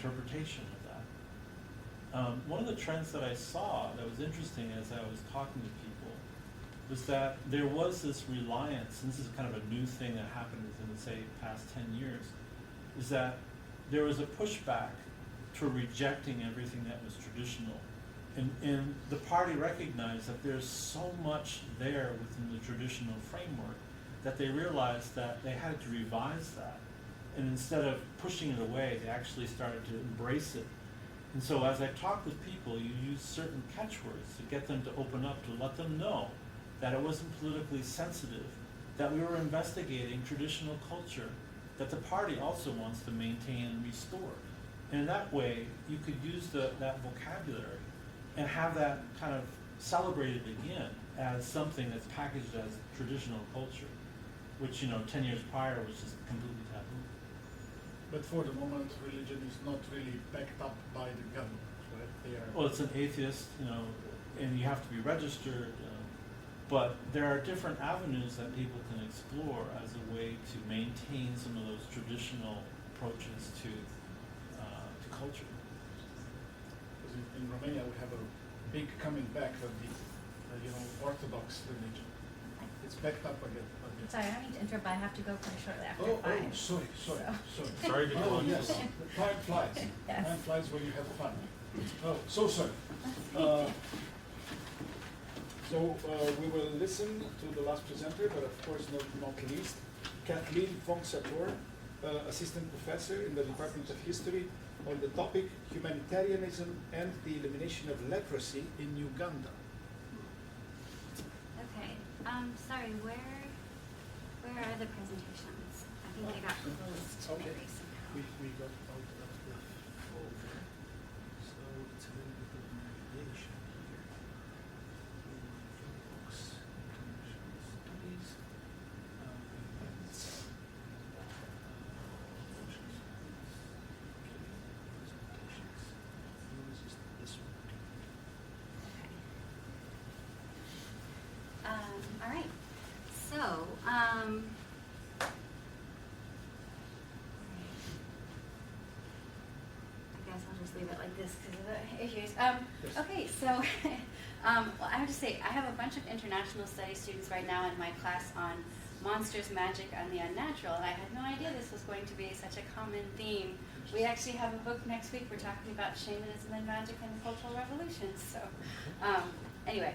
interpretation of that. One of the trends that I saw that was interesting as I was talking to people was that there was this reliance, and this is kind of a new thing that happened within, say, past 10 years, is that there was a pushback to rejecting everything that was traditional. And the party recognized that there's so much there within the traditional framework that they realized that they had to revise that. And instead of pushing it away, they actually started to embrace it. And so as I talk with people, you use certain catchwords to get them to open up, to let them know that it wasn't politically sensitive, that we were investigating traditional culture, that the party also wants to maintain and restore. And in that way, you could use that vocabulary and have that kind of celebrated again as something that's packaged as traditional culture, which 10 years prior was just completely taboo. But for the moment, religion is not really backed up by the government, right? They are. Well, it's an atheist, and you have to be registered. But there are different avenues that people can explore as a way to maintain some of those traditional approaches to culture. Because in Romania, we have a big coming back of the Orthodox religion. It's backed up again. Sorry, I don't mean to interrupt, but I have to go pretty shortly after Oh, 5. sorry. Sorry to go on. Yes, time flies. Yes. Time flies when you have fun. Oh, so sorry. So we will listen to the last presenter, but of course not least, Kathleen Fong-Sator, Assistant Professor in the Department of History, on the topic Humanitarianism and the Elimination of Leprosy in Uganda. Okay. Sorry, where are the presentations? I think they got closed maybe somehow. We got out of the folder, so it's a little bit of navigation here. Books, international studies, events, presentations. Yours is this one. All right. So, I guess I'll just leave it like this because of the issues. Okay, so well, I have to say, I have a bunch of international studies students right now in my class on monsters, magic, and the unnatural, and I had no idea this was going to be such a common theme. We actually have a book next week. We're talking about shamanism and magic and cultural revolutions. So, anyway.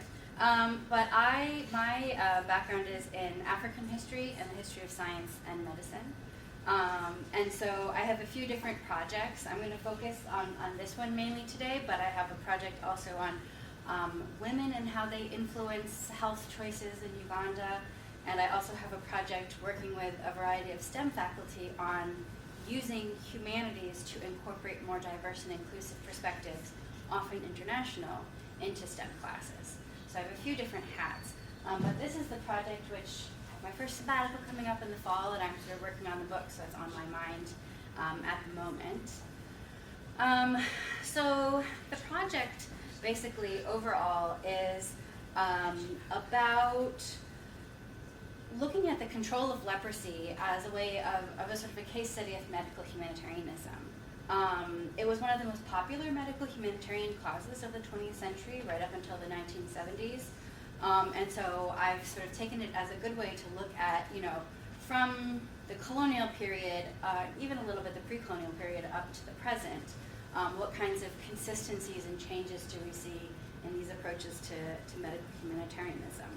But my background is in African history and the history of science and medicine. And so I have a few different projects. I'm going to focus on this one mainly today, but I have a project also on women and how they influence health choices in Uganda. And I also have a project working with a variety of STEM faculty on using humanities to incorporate more diverse and inclusive perspectives, often international, into STEM classes. So I have a few different hats. But this is the project which I have my first sabbatical coming up in the fall, and I'm sort of working on the book, so it's on my mind at the moment. So the project basically overall is about looking at the control of leprosy as a way of a sort of a case study of medical humanitarianism. It was one of the most popular medical humanitarian causes of the 20th century, right up until the 1970s. And so I've sort of taken it as a good way to look at, from the colonial period, even a little bit the pre-colonial period up to the present, what kinds of consistencies and changes do we see in these approaches to medical humanitarianism.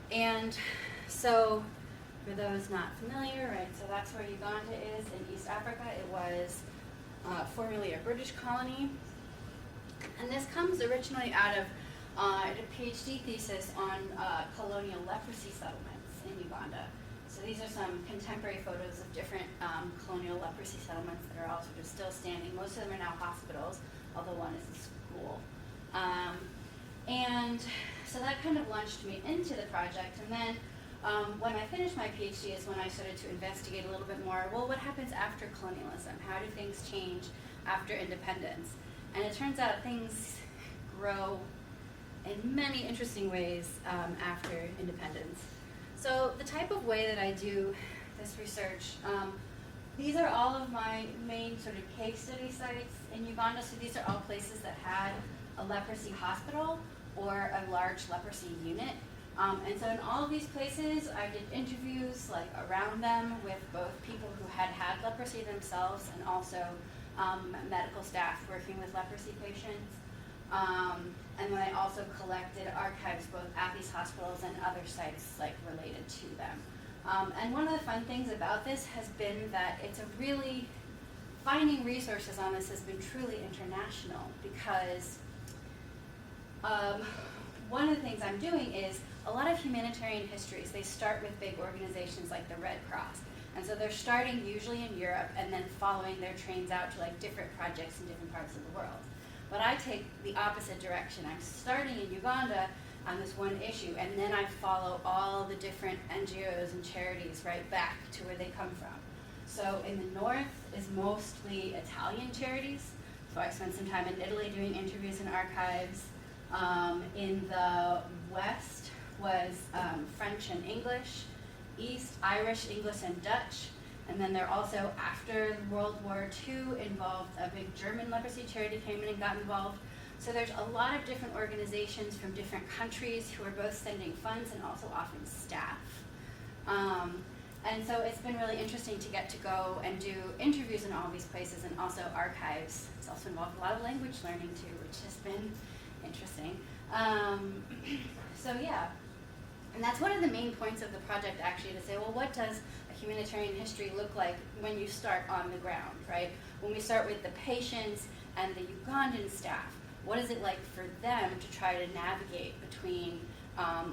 And so, for those not familiar, right, so that's where Uganda is in East Africa. It was formerly a British colony. And this comes originally out of a PhD thesis on colonial leprosy settlements in Uganda. So these are some contemporary photos of different colonial leprosy settlements that are all sort of still standing. Most of them are now hospitals, although one is a school. And so that kind of launched me into the project. And then when I finished my PhD is when I started to investigate a little bit more, well, what happens after colonialism? How do things change after independence? And it turns out things grow in many interesting ways after independence. So the type of way that I do this research, these are all of my main sort of case study sites in Uganda. So these are all places that had a leprosy hospital or a large leprosy unit. And so in all of these places, I did interviews like around them with both people who had had leprosy themselves and also medical staff working with leprosy patients. And then I also collected archives both at these hospitals and other sites like related to them. And one of the fun things about this has been that it's a really, finding resources on this has been truly international because one of the things I'm doing is a lot of humanitarian histories, they start with big organizations like the Red Cross. And so they're starting usually in Europe and then following their trains out to like different projects in different parts of the world. But I take the opposite direction. I'm starting in Uganda on this one issue, and then I follow all the different NGOs and charities right back to where they come from. So in the north is mostly Italian charities. So I spent some time in Italy doing interviews and archives. In the west was French and English, east Irish, English, and Dutch. And then they're also, after World War II, involved a big German leprosy charity came in and got involved. So there's a lot of different organizations from different countries who are both sending funds and also often staff. And so it's been really interesting to get to go and do interviews in all these places and also archives. It's also involved a lot of language learning too, which has been interesting. So yeah, and that's one of the main points of the project actually, to say, well, what does a humanitarian history look like when you start on the ground, right? When we start with the patients and the Ugandan staff, what is it like for them to try to navigate between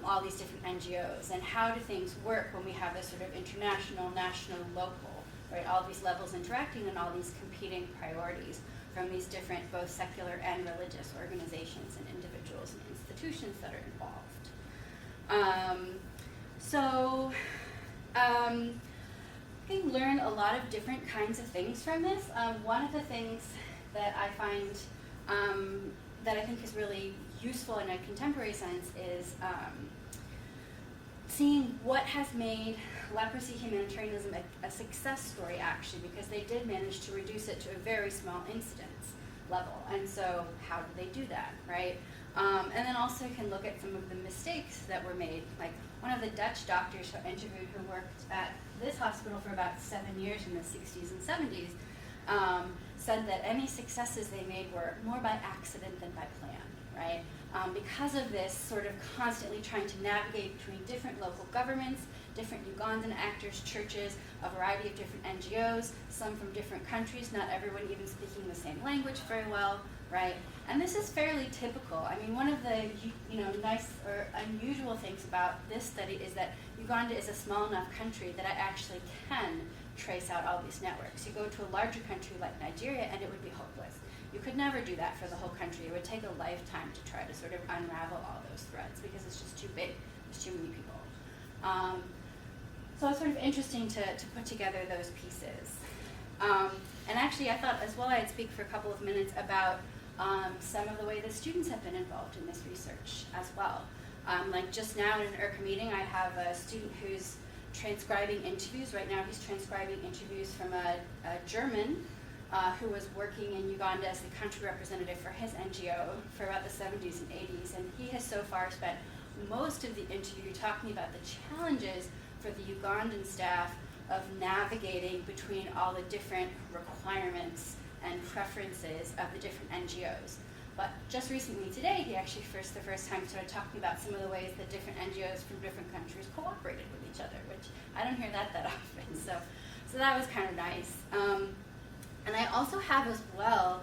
all these different NGOs, and how do things work when we have this sort of international, national, local, right? All these levels interacting and all these competing priorities from these different both secular and religious organizations and individuals and institutions that are involved. I can learn a lot of different kinds of things from this. One of the things that I find that I think is really useful in a contemporary sense is seeing what has made leprosy humanitarianism a success story, actually, because they did manage to reduce it to a very small incidence level. And so how did they do that, right? And then also can look at some of the mistakes that were made. Like one of the Dutch doctors who I interviewed who worked at this hospital for about 7 years in the 60s and 70s said that any successes they made were more by accident than by plan, right? Because of this sort of constantly trying to navigate between different local governments, different Ugandan actors, churches, a variety of different NGOs, some from different countries, not everyone even speaking the same language very well, right? And this is fairly typical. I mean, one of the nice or unusual things about this study is that Uganda is a small enough country that I actually can trace out all these networks. You go to a larger country like Nigeria and it would be hopeless. You could never do that for the whole country. It would take a lifetime to try to sort of unravel all those threads because it's just too big. There's too many people. So it's sort of interesting to put together those pieces. And actually, I thought as well I'd speak for a couple of minutes about some of the way the students have been involved in this research as well. Like just now in an IRCA meeting, I have a student who's transcribing interviews. Right now he's transcribing interviews from a German who was working in Uganda as the country representative for his NGO for about the 70s and 80s. And he has so far spent most of the interview talking about the challenges for the Ugandan staff of navigating between all the different requirements and preferences of the different NGOs. But just recently today, he actually the first time started talking about some of the ways that different NGOs from different countries cooperated with each other, which I don't hear that often. So that was kind of nice. And I also have as well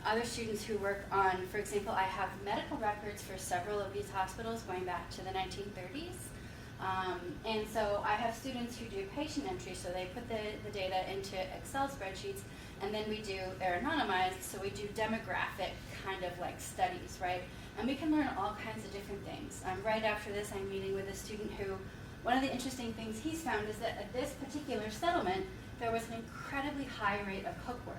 other students who work on, for example, I have medical records for several of these hospitals going back to the 1930s. And so I have students who do patient entry, so they put the data into Excel spreadsheets, and then they're anonymized, so we do demographic kind of like studies, right? And we can learn all kinds of different things. Right after this, I'm meeting with a student who, one of the interesting things he's found is that at this particular settlement, there was an incredibly high rate of hookworm.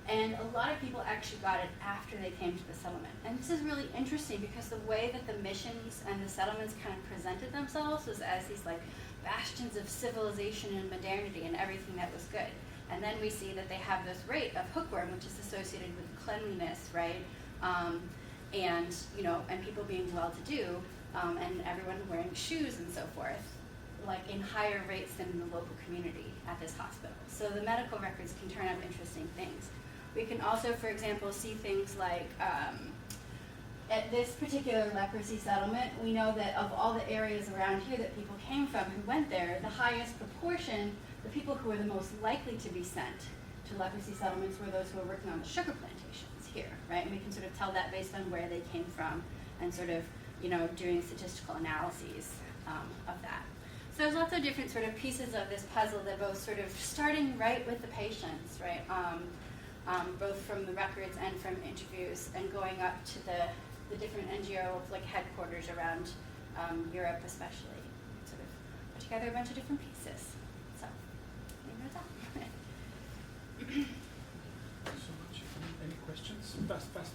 And a lot of people actually got it after they came to the settlement. And this is really interesting because the way that the missions and the settlements kind of presented themselves was as these like bastions of civilization and modernity and everything that was good. And then we see that they have this rate of hookworm, which is associated with cleanliness, right? And and people being well-to-do, and everyone wearing shoes and so forth, like in higher rates than in the local community at this hospital. So the medical records can turn up interesting things. We can also, for example, see things like at this particular leprosy settlement, we know that of all the areas around here that people came from who went there, the highest proportion, the people who were the most likely to be sent to leprosy settlements were those who were working on the sugar plantations here, right? And we can sort of tell that based on where they came from and sort of, doing statistical analyses of that. So there's lots of different sort of pieces of this puzzle that both sort of starting right with the patients, right? Both from the records and from interviews, and going up to the different NGO like headquarters around Europe, especially, sort of put together a bunch of different pieces. So, there's that. Thanks so much. Any questions? Fast. I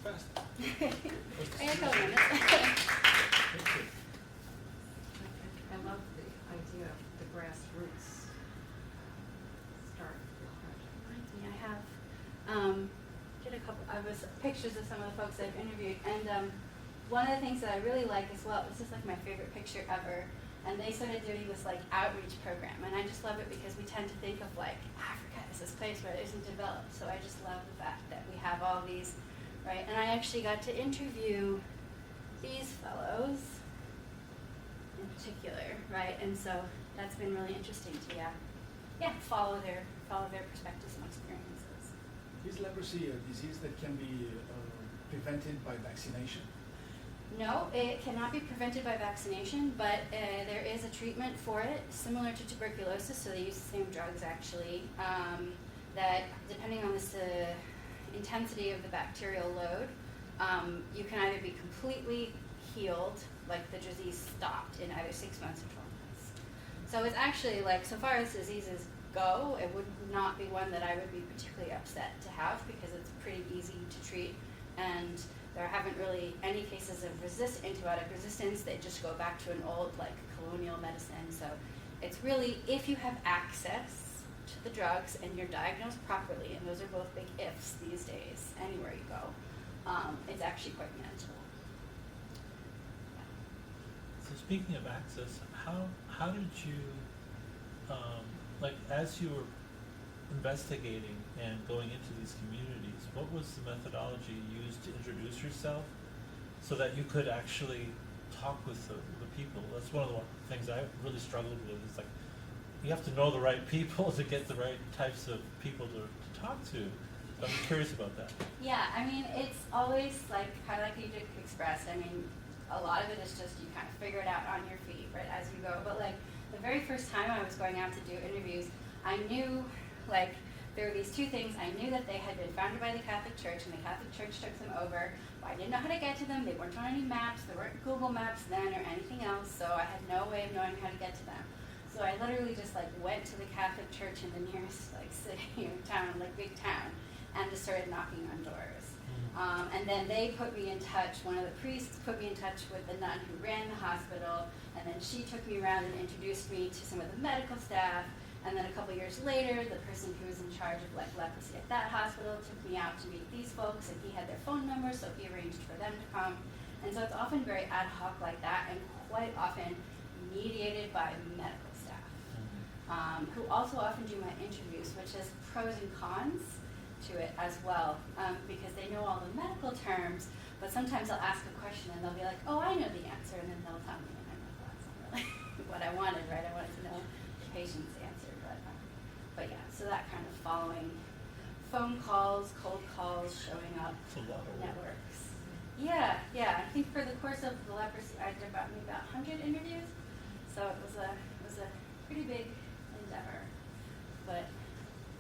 got a couple minutes. Thank you. I love the idea of the grassroots start your project. Reminds me, I have did a couple. I was pictures of some of the folks I've interviewed, and one of the things that I really like as well. It's just like my favorite picture ever. And they started doing this like outreach program, and I just love it because we tend to think of like Africa as this place where it isn't developed. So I just love the fact that we have all these, right? And I actually got to interview these fellows in particular, right? And so that's been really interesting to follow their perspectives and experiences. Is leprosy a disease that can be prevented by vaccination? No, it cannot be prevented by vaccination, but there is a treatment for it, similar to tuberculosis, so they use the same drugs actually, that depending on the intensity of the bacterial load, you can either be completely healed, like the disease stopped in either 6 months or 12 months. So it's actually like, so far as diseases go, it would not be one that I would be particularly upset to have because it's pretty easy to treat, and there haven't really any cases of antibiotic resistance. They just go back to an old like colonial medicine. So it's really, if you have access to the drugs and you're diagnosed properly, and those are both big ifs these days, anywhere you go, it's actually quite manageable. So speaking of access, how did you, as you were investigating and going into these communities, what was the methodology you used to introduce yourself so that you could actually talk with the people? That's one of the things I really struggled with. It's like, you have to know the right people to get the right types of people to talk to. So I'm curious about that. Yeah, I mean, it's always like, kind of like you just expressed, I mean, a lot of it is just you kind of figure it out on your feet, right, as you go. But like, the very first time I was going out to do interviews, I knew, like, there were these two things. I knew that they had been founded by the Catholic Church, and the Catholic Church took them over. But I didn't know how to get to them. They weren't on any maps. There weren't Google Maps then or anything else, so I had no way of knowing how to get to them. So I literally just like went to the Catholic Church in the nearest like city or town, like big town, and just started knocking on doors. And then they put me in touch, one of the priests put me in touch with the nun who ran the hospital, and then she took me around and introduced me to some of the medical staff. And then a couple years later, the person who was in charge of like leprosy at that hospital took me out to meet these folks, and he had their phone numbers, so he arranged for them to come. And so it's often very ad hoc like that, and quite often mediated by medical staff, who also often do my interviews, which has pros and cons to it as well, because they know all the medical terms, but sometimes I'll ask a question and they'll be like, oh, I know the answer, and then they'll tell me, and I'm like, well, that's not really what I wanted, right? I wanted to know the patient's answer. But yeah, so that kind of following phone calls, cold calls, showing up, It's a lot of work. networks. Yeah. I think for the course of the leprosy, I did about 100 interviews, so it was a pretty big endeavor. But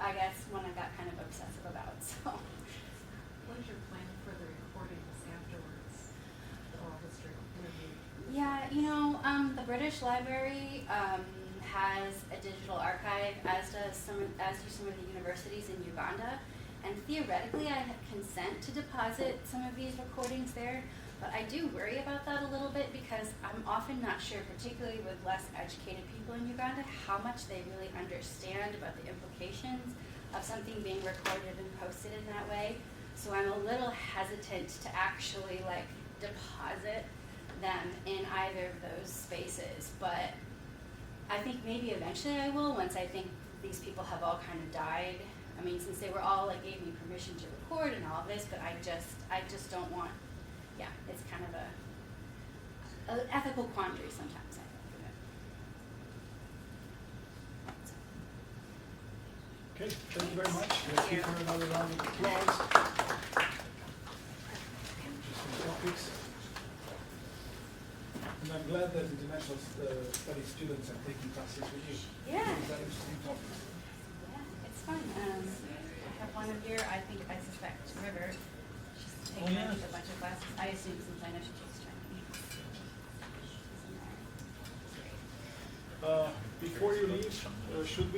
I guess one I got kind of obsessive about. So. What is your plan for the recordings afterwards? The oral history interview? Yeah, the British Library has a digital archive, as do some of the universities in Uganda, and theoretically I have consent to deposit some of these recordings there, But I do worry about that a little bit because I'm often not sure, particularly with less educated people in Uganda, how much they really understand about the implications of something being recorded and posted in that way. So I'm a little hesitant to actually like deposit them in either of those spaces. But I think maybe eventually I will, once I think these people have all kind of died. I mean, since they were all like gave me permission to record and all of this, but I just don't want, yeah, it's kind of an ethical quandary sometimes, I think. Okay, thank you very much. Let's Thank give you. her another round of applause. Interesting topics. And I'm glad that international study students are taking classes with you. Yeah. These are interesting topics. Yeah, it's fun. I have one of your, I suspect, River. She's taking yeah. I think, a bunch of classes. I assume since I know she takes Chinese. Before you leave, should we